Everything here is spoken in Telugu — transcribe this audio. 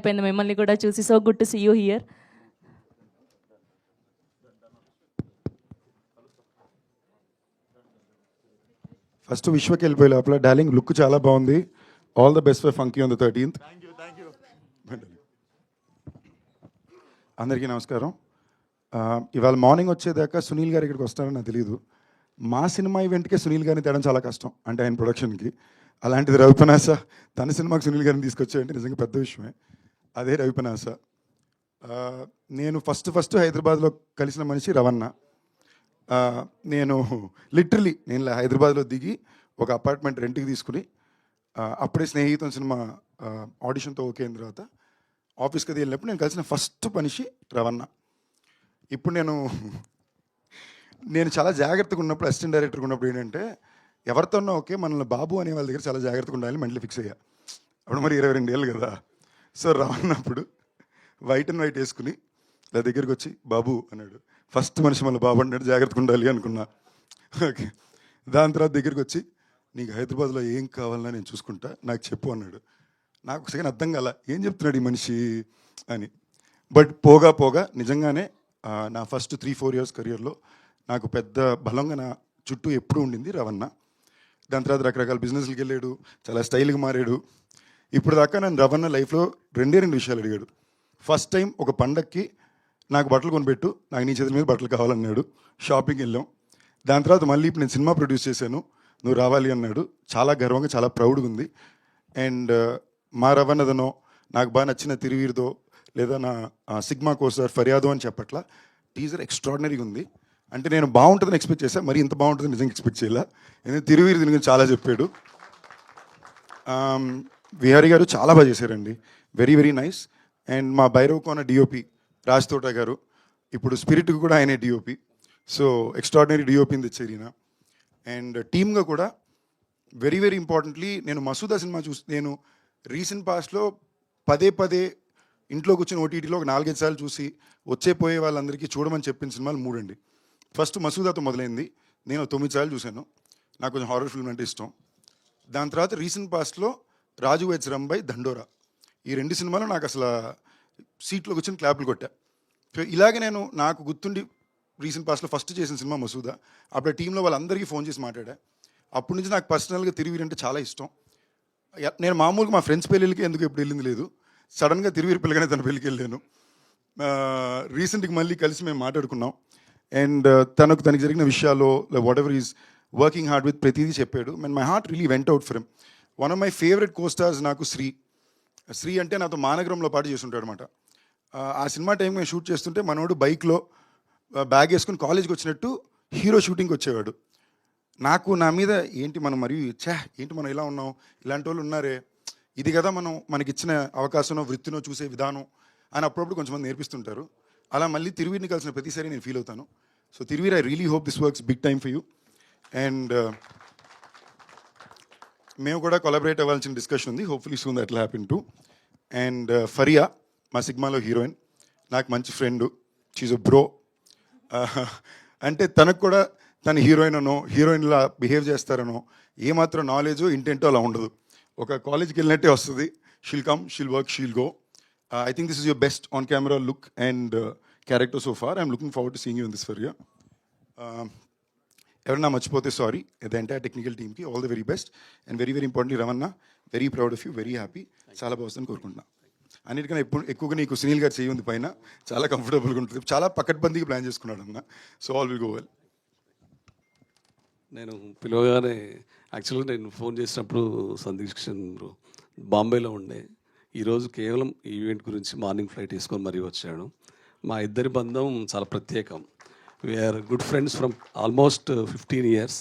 అయిపోయింది మిమ్మల్ని కూడా చూసి. So good to see you here. First విశ్వకి వెళ్ళిపోయే లోపల డార్లింగ్ లుక్ చాలా బాగుంది. All the best for Funky on the 13th. అందరికీ నమస్కారం. ఇవాళ మార్నింగ్ వచ్చేదాకా సునీల్ గారు ఇక్కడికి వస్తారని నాకు తెలియదు. మా సినిమా ఈవెంట్కే సునీల్ గారిని తేడం చాలా కష్టం, అంటే ఆయన ప్రొడక్షన్కి. అలాంటిది రవిపనాస తన సినిమాకి సునీల్ గారిని తీసుకొచ్చాయంటే నిజంగా పెద్ద విషయమే. అదే రవిపనాస. నేను ఫస్ట్ హైదరాబాద్లో కలిసిన మనిషి రవణ. నేను లిటరలీ హైదరాబాద్లో దిగి ఒక అపార్ట్మెంట్ రెంట్కి తీసుకుని అప్పుడే స్నేహితం సినిమా ఆడిషన్తో ఓకే అయిన తర్వాత ఆఫీస్కి అది వెళ్ళినప్పుడు నేను కలిసిన ఫస్ట్ మనిషి రవణ. ఇప్పుడు నేను చాలా జాగ్రత్తగా ఉన్నప్పుడు, అసిస్టెంట్ డైరెక్టర్గా ఉన్నప్పుడు ఏంటంటే ఎవరితోనో ఓకే మనల్ని బాబు అనే వాళ్ళ దగ్గర చాలా జాగ్రత్తగా ఉండాలి మెంటలీ ఫిక్స్ అయ్యా. అప్పుడు మరి 22 ఏళ్ళు కదా. సో రవణప్పుడు వైట్ అండ్ వైట్ వేసుకుని నా దగ్గరికి వచ్చి బాబు అన్నాడు. ఫస్ట్ మనిషి మళ్ళీ బాబు అన్నాడు, జాగ్రత్తగా ఉండాలి అనుకున్నా. ఓకే, దాని తర్వాత దగ్గరికి వచ్చి నీకు హైదరాబాద్లో ఏం కావాలన్నా నేను చూసుకుంటా, నాకు చెప్పు అన్నాడు. నాకు సెకండ్ అర్థం కాల, ఏం చెప్తున్నాడు ఈ మనిషి అని. బట్ పోగా నిజంగానే నా ఫస్ట్ 3-4 ఇయర్స్ కెరియర్లో నాకు పెద్ద బలంగా నా చుట్టూ ఎప్పుడూ ఉండింది రవణ. దాని తర్వాత రకరకాల బిజినెస్లకి వెళ్ళాడు, చాలా స్టైల్గా మారాడు. ఇప్పుడు దాకా నన్ను రవణ లైఫ్లో 2 విషయాలు అడిగాడు. ఫస్ట్ టైం ఒక పండక్కి నాకు బట్టలు కొనిపెట్టు, నాకు నీ చేతుల మీద బట్టలు కావాలన్నాడు. షాపింగ్కి వెళ్ళాం. దాని తర్వాత మళ్ళీ ఇప్పుడు నేను సినిమా ప్రొడ్యూస్ చేశాను, నువ్వు రావాలి అన్నాడు. చాలా గర్వంగా, చాలా ప్రౌడ్గా ఉంది. అండ్ మా రవణదనో, నాకు బాగా నచ్చిన తిరువీరుదో, లేదా నా సిగ్మా కోసార్ ఫర్యాదో అని చెప్పట్లా, టీజర్ ఎక్స్ట్రాడినరీగా ఉంది. అంటే నేను బాగుంటుందని ఎక్స్పెక్ట్ చేశాను, మరి ఇంత బాగుంటుందని నిజంగా ఎక్స్పెక్ట్ చేయలే. ఎందుకంటే తిరువీరు దీని గురించి చాలా చెప్పాడు. విహారీ గారు చాలా బాగా చేశారండి, వెరీ వెరీ నైస్. అండ్ మా భైరవ్ కోన డిఓపి రాజ్ తోట గారు, ఇప్పుడు స్పిరిట్కి కూడా ఆయనే డిఓపి. సో ఎక్స్ట్రాడినరీ డిఓపిని తెచ్చారు ఈయన. అండ్ టీమ్గా కూడా వెరీ వెరీ ఇంపార్టెంట్లీ నేను మసూదా సినిమా నేను రీసెంట్ పాస్ట్లో పదే ఇంట్లోకి వచ్చిన ఓటీటీలో ఒక 4-5 సార్లు చూసి పోయే వాళ్ళందరికీ చూడమని చెప్పిన సినిమాలు 3 అండి. ఫస్ట్ మసూదాతో మొదలైంది, నేను 9 సార్లు చూశాను. నాకు కొంచెం హారర్ ఫిల్మ్ అంటే ఇష్టం. దాని తర్వాత రీసెంట్ పాస్ట్లో రాజు వెడ్స్ రంబాయ్, దండోరా, ఈ 2 సినిమాలు నాకు అసలు సీట్లోకి వచ్చిన క్లాపులు కొట్టా. సో ఇలాగే నాకు గుర్తుండి రీసెంట్ పాస్ట్లో ఫస్ట్ చేసిన సినిమా మసూదా. అప్పుడు టీంలో వాళ్ళందరికీ ఫోన్ చేసి మాట్లాడా. అప్పటి నుంచి నాకు పర్సనల్గా తిరువీరు అంటే చాలా ఇష్టం. నేను మామూలుగా మా ఫ్రెండ్స్ పెళ్ళిళ్ళకి ఎందుకు ఎప్పుడు వెళ్ళింది లేదు, సడన్గా తిరువీరు పిల్లగానే తన పెళ్ళికి వెళ్ళాను. రీసెంట్గా మళ్ళీ కలిసి మేము మాట్లాడుకున్నాం. అండ్ తనకు జరిగిన విషయాలు what ever is working hard with ప్రతిదీ చెప్పాడు. And my heart really went out for him. One of my favourite co-stars నాకు శ్రీ అంటే నాతో మానగరంలో పాటు చేస్తుంటాడు అనమాట. ఆ సినిమా టైం మేము షూట్ చేస్తుంటే మనోడు బైక్లో బ్యాగ్ వేసుకుని కాలేజ్కి వచ్చినట్టు హీరో షూటింగ్కి వచ్చేవాడు. నాకు నా మీద ఏంటి మనం ఇలా ఉన్నాం, ఇలాంటి వాళ్ళు ఉన్నారే, ఇది కదా మనకిచ్చిన అవకాశమో వృత్తినో చూసే విధానం అని అప్పుడప్పుడు కొంచెం నేర్పిస్తుంటారు. అలా మళ్ళీ తిరువీరిని కలిసిన ప్రతిసారి నేను ఫీల్ అవుతాను. So Thiruveer, I really hope this works big time for you. And మేము కూడా కొలాబరేట్ అవ్వాల్సిన డిస్కషన్ ఉంది, hopefully soon that will happen too. And Faria మా సిగ్మాలో హీరోయిన్, నాకు మంచి ఫ్రెండు, షీజ్ అ బ్రో. అంటే తనకు కూడా తన హీరోయిన్లా బిహేవ్ చేస్తారనో ఏమాత్రం నాలెడ్జో ఇంటెంటో అలా ఉండదు. ఒక కాలేజ్కి వెళ్ళినట్టే వస్తుంది. She'll come, she'll work, she'll go. I think this is your best on camera look and character so far. I'm looking forward to seeing you in this Faria. ఎవరన్నా మర్చిపోతే సారీ. ద ఎంటైర్ టెక్నికల్ టీమ్కి all the very best. And very very importantly Ravana, very proud of you, very happy. చాలా బాగుందని కోరుకుంటున్నా. అన్నిటికన్నా ఎక్కువగా నీకు సునీల్ గారు చేయి ఉంది పైన, చాలా కంఫర్టబుల్గా ఉంటుంది. చాలా పకడ్బందీగా ప్లాన్ చేసుకున్నాడు అన్న. So all will go well. నేను పిలవగానే యాక్చువల్గా నేను ఫోన్ చేసినప్పుడు సందీప్ కిషన్ బాంబేలో ఉండే. ఈరోజు కేవలం ఈవెంట్ గురించి మార్నింగ్ ఫ్లైట్ తీసుకొని మరీ వచ్చాడు. మా ఇద్దరి బంధం చాలా ప్రత్యేకం. We are good friends from almost 15 years.